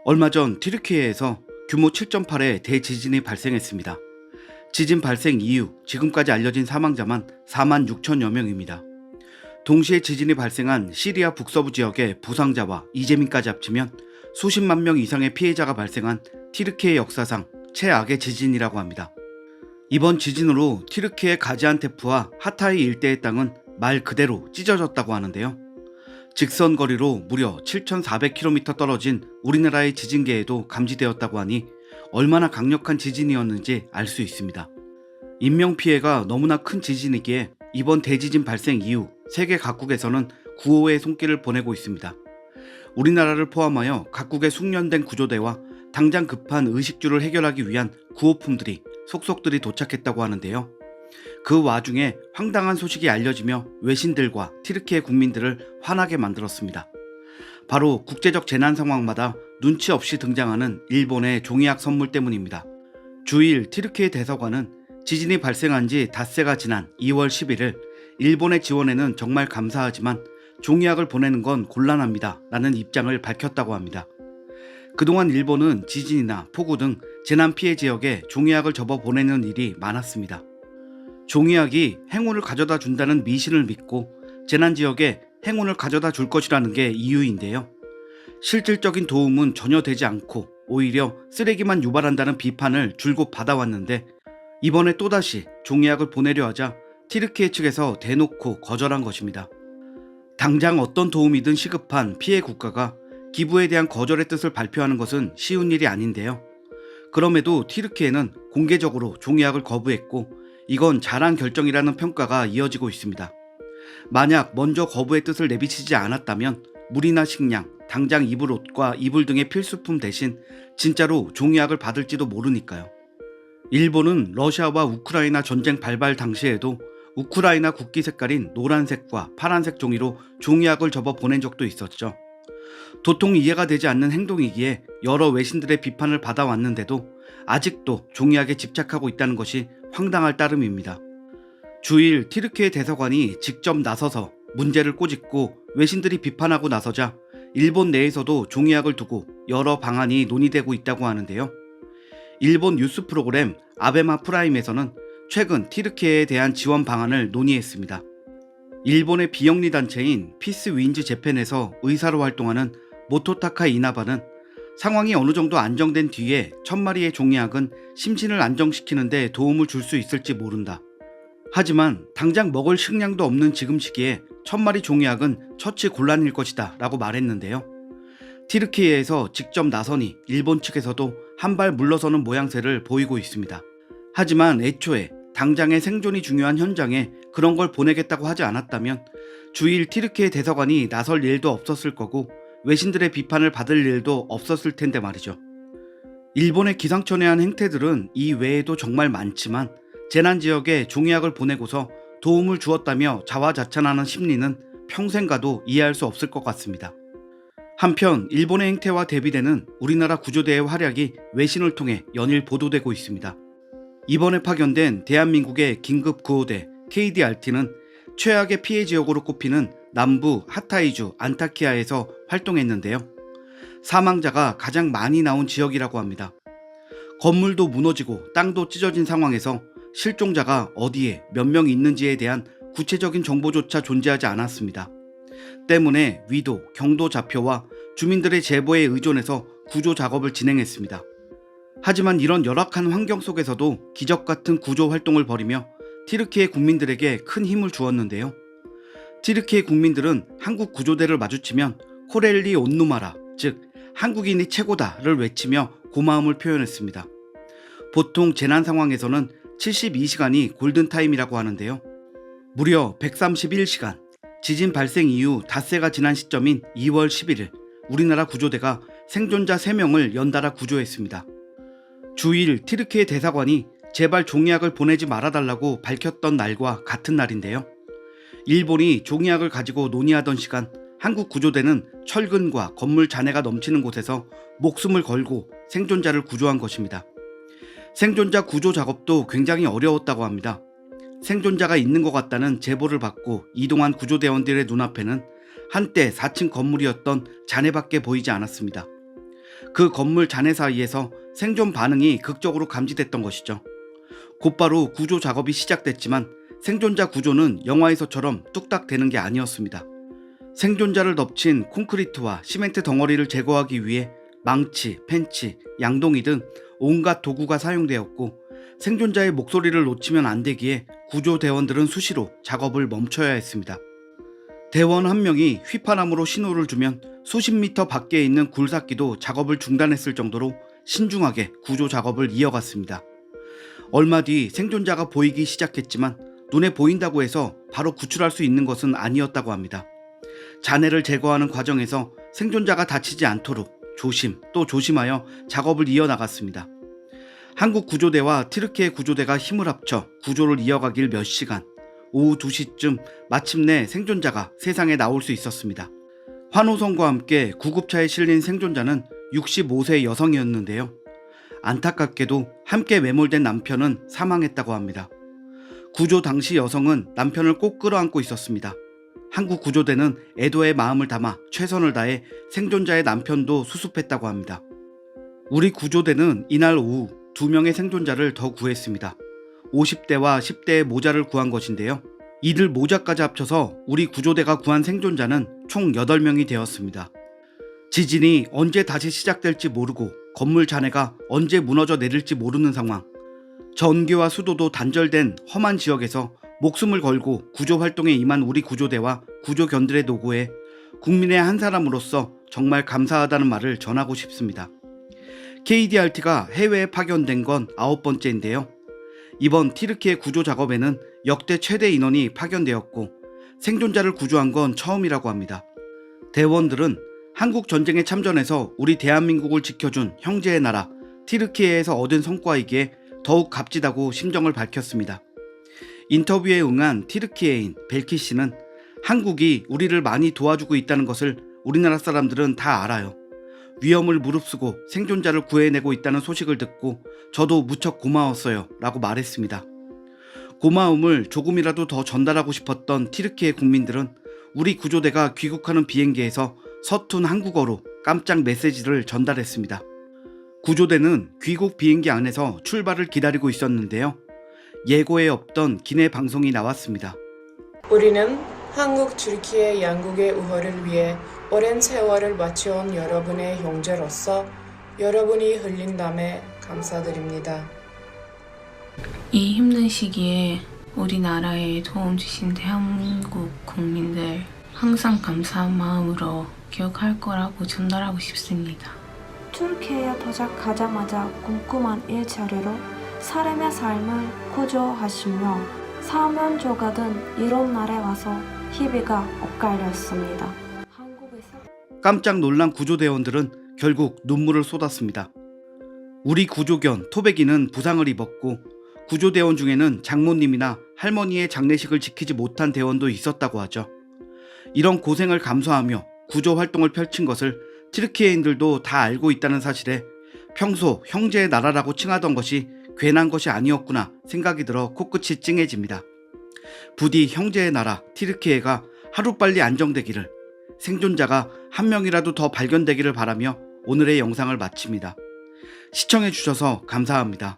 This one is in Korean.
얼마 전 튀르키예에서 규모 7.8의 대지진이 발생했습니다. 지진 발생 이후 지금까지 알려진 사망자만 4만 6천여 명입니다. 동시에 지진이 발생한 시리아 북서부 지역의 부상자와 이재민까지 합치면 수십만 명 이상의 피해자가 발생한 튀르키예 역사상 최악의 지진이라고 합니다. 이번 지진으로 튀르키예 가지안테프와 하타이 일대의 땅은 말 그대로 찢어졌다고 하는데요. 직선 거리로 무려 7,400km 떨어진 우리나라의 지진계에도 감지되었다고 하니 얼마나 강력한 지진이었는지 알 수 있습니다. 인명피해가 너무나 큰 지진이기에 이번 대지진 발생 이후 세계 각국에서는 구호의 손길을 보내고 있습니다. 우리나라를 포함하여 각국의 숙련된 구조대와 당장 급한 의식주를 해결하기 위한 구호품들이 속속들이 도착했다고 하는데요. 그 와중에 황당한 소식이 알려지며 외신들과 튀르키예 국민들을 화나게 만들었습니다. 바로 국제적 재난 상황마다 눈치 없이 등장하는 일본의 종이약 선물 때문입니다. 주일 튀르키예 대사관은 지진이 발생한 지 닷새가 지난 2월 11일 일본의 지원에는 정말 감사하지만 종이약을 보내는 건 곤란합니다 라는 입장을 밝혔다고 합니다. 그동안 일본은 지진이나 폭우 등 재난 피해 지역에 종이약을 접어 보내는 일이 많았습니다. 종이약이 행운을 가져다 준다는 미신을 믿고 재난 지역에 행운을 가져다 줄 것이라는 게 이유인데요. 실질적인 도움은 전혀 되지 않고 오히려 쓰레기만 유발한다는 비판을 줄곧 받아왔는데 이번에 또다시 종이약을 보내려 하자 튀르키예 측에서 대놓고 거절한 것입니다. 당장 어떤 도움이든 시급한 피해 국가가 기부에 대한 거절의 뜻을 발표하는 것은 쉬운 일이 아닌데요. 그럼에도 튀르키예는 공개적으로 종이약을 거부했고 이건 잘한 결정이라는 평가가 이어지고 있습니다. 만약 먼저 거부의 뜻을 내비치지 않았다면 물이나 식량, 당장 입을 옷과 이불 등의 필수품 대신 진짜로 종이약을 받을지도 모르니까요. 일본은 러시아와 우크라이나 전쟁 발발 당시에도 우크라이나 국기 색깔인 노란색과 파란색 종이로 종이약을 접어 보낸 적도 있었죠. 도통 이해가 되지 않는 행동이기에 여러 외신들의 비판을 받아왔는데도 아직도 종이약에 집착하고 있다는 것이 황당할 따름입니다. 주일 튀르키예 대사관이 직접 나서서 문제를 꼬집고 외신들이 비판하고 나서자 일본 내에서도 종이약을 두고 여러 방안이 논의되고 있다고 하는데요. 일본 뉴스 프로그램 아베마 프라임에서는 최근 튀르키예에 대한 지원 방안을 논의했습니다. 일본의 비영리 단체인 피스 윈즈 재팬에서 의사로 활동하는 모토타카 이나바는 상황이 어느 정도 안정된 뒤에 1000마리의 종이약은 심신을 안정시키는 데 도움을 줄 수 있을지 모른다. 하지만 당장 먹을 식량도 없는 지금 시기에 1000마리 종이약은 처치 곤란일 것이다 라고 말했는데요. 튀르키예에서 직접 나서니 일본 측에서도 한 발 물러서는 모양새를 보이고 있습니다. 하지만 애초에 당장의 생존이 중요한 현장에 그런 걸 보내겠다고 하지 않았다면 주일 튀르키예 대사관이 나설 일도 없었을 거고 외신들의 비판을 받을 일도 없었을 텐데 말이죠. 일본의 기상천외한 행태들은 이 외에도 정말 많지만 재난 지역에 종이약을 보내고서 도움을 주었다며 자화자찬하는 심리는 평생 가도 이해할 수 없을 것 같습니다. 한편 일본의 행태와 대비되는 우리나라 구조대의 활약이 외신을 통해 연일 보도되고 있습니다. 이번에 파견된 대한민국의 긴급구호대 KDRT는 최악의 피해 지역으로 꼽히는 남부 하타이주 안타키아에서 활동했는데요. 사망자가 가장 많이 나온 지역이라고 합니다. 건물도 무너지고 땅도 찢어진 상황에서 실종자가 어디에 몇 명 있는지에 대한 구체적인 정보조차 존재하지 않았습니다. 때문에 위도, 경도 좌표와 주민들의 제보에 의존해서 구조 작업을 진행했습니다. 하지만 이런 열악한 환경 속에서도 기적 같은 구조 활동을 벌이며 튀르키예 국민들에게 큰 힘을 주었는데요. 튀르키예 국민들은 한국 구조대를 마주치면 코렐리 온누마라, 즉 한국인이 최고다를 외치며 고마움을 표현했습니다. 보통 재난 상황에서는 72시간이 골든타임이라고 하는데요. 무려 131시간, 지진 발생 이후 닷새가 지난 시점인 2월 11일 우리나라 구조대가 생존자 3명을 연달아 구조했습니다. 주일 튀르키예 대사관이 제발 종이약을 보내지 말아달라고 밝혔던 날과 같은 날인데요. 일본이 종이약을 가지고 논의하던 시간 한국 구조대는 철근과 건물 잔해가 넘치는 곳에서 목숨을 걸고 생존자를 구조한 것입니다. 생존자 구조 작업도 굉장히 어려웠다고 합니다. 생존자가 있는 것 같다는 제보를 받고 이동한 구조대원들의 눈앞에는 한때 4층 건물이었던 잔해밖에 보이지 않았습니다. 그 건물 잔해 사이에서 생존 반응이 극적으로 감지됐던 것이죠. 곧바로 구조 작업이 시작됐지만 생존자 구조는 영화에서처럼 뚝딱 되는 게 아니었습니다. 생존자를 덮친 콘크리트와 시멘트 덩어리를 제거하기 위해 망치, 펜치, 양동이 등 온갖 도구가 사용되었고, 생존자의 목소리를 놓치면 안 되기에 구조대원들은 수시로 작업을 멈춰야 했습니다. 대원 한 명이 휘파람으로 신호를 주면 수십 미터 밖에 있는 굴삭기도 작업을 중단했을 정도로 신중하게 구조 작업을 이어갔습니다. 얼마 뒤 생존자가 보이기 시작했지만 눈에 보인다고 해서 바로 구출할 수 있는 것은 아니었다고 합니다. 잔해를 제거하는 과정에서 생존자가 다치지 않도록 조심 또 조심하여 작업을 이어나갔습니다. 한국 구조대와 튀르키예 구조대가 힘을 합쳐 구조를 이어가길 몇 시간, 오후 2시쯤 마침내 생존자가 세상에 나올 수 있었습니다. 환호성과 함께 구급차에 실린 생존자는 65세 여성이었는데요. 안타깝게도 함께 매몰된 남편은 사망했다고 합니다. 구조 당시 여성은 남편을 꼭 끌어안고 있었습니다. 한국 구조대는 애도의 마음을 담아 최선을 다해 생존자의 남편도 수습했다고 합니다. 우리 구조대는 이날 오후 2명의 생존자를 더 구했습니다. 50대와 10대의 모자를 구한 것인데요. 이들 모자까지 합쳐서 우리 구조대가 구한 생존자는 총 8명이 되었습니다. 지진이 언제 다시 시작될지 모르고 건물 잔해가 언제 무너져 내릴지 모르는 상황. 전기와 수도도 단절된 험한 지역에서 목숨을 걸고 구조 활동에 임한 우리 구조대와 구조견들의 노고에 국민의 한 사람으로서 정말 감사하다는 말을 전하고 싶습니다. KDRT가 해외에 파견된 건 9번째인데요. 이번 튀르키예 구조 작업에는 역대 최대 인원이 파견되었고 생존자를 구조한 건 처음이라고 합니다. 대원들은 한국 전쟁에 참전해서 우리 대한민국을 지켜준 형제의 나라 튀르키예에서 얻은 성과이기에 더욱 값지다고 심정을 밝혔습니다. 인터뷰에 응한 튀르키예인 벨키 씨는 한국이 우리를 많이 도와주고 있다는 것을 우리나라 사람들은 다 알아요. 위험을 무릅쓰고 생존자를 구해내고 있다는 소식을 듣고 저도 무척 고마웠어요 라고 말했습니다. 고마움을 조금이라도 더 전달하고 싶었던 튀르키예 국민들은 우리 구조대가 귀국하는 비행기에서 서툰 한국어로 깜짝 메시지를 전달했습니다. 구조대는 귀국 비행기 안에서 출발을 기다리고 있었는데요. 예고에 없던 기내 방송이 나왔습니다. 우리는 한국, 튀르키예 양국의 우호를 위해 오랜 세월을 바쳐온 여러분의 형제로서 여러분이 흘린 땀에 감사드립니다. 이 힘든 시기에 우리나라에 도움 주신 대한민국 국민들 항상 감사한 마음으로 기억할 거라고 전달하고 싶습니다. 튀르키예에 도착하자마자 궁금한 일자리로 사람의 삶을 구조하시며 사면조가 든 이런 날에 와서 희비가 엇갈렸습니다. 한국에서 깜짝 놀란 구조대원들은 결국 눈물을 쏟았습니다. 우리 구조견 토백이는 부상을 입었고 구조대원 중에는 장모님이나 할머니의 장례식을 지키지 못한 대원도 있었다고 하죠. 이런 고생을 감수하며 구조 활동을 펼친 것을 튀르키예인들도 다 알고 있다는 사실에 평소 형제의 나라라고 칭하던 것이 괜한 것이 아니었구나 생각이 들어 코끝이 찡해집니다. 부디 형제의 나라 튀르키예가 하루빨리 안정되기를, 생존자가 한 명이라도 더 발견되기를 바라며 오늘의 영상을 마칩니다. 시청해주셔서 감사합니다.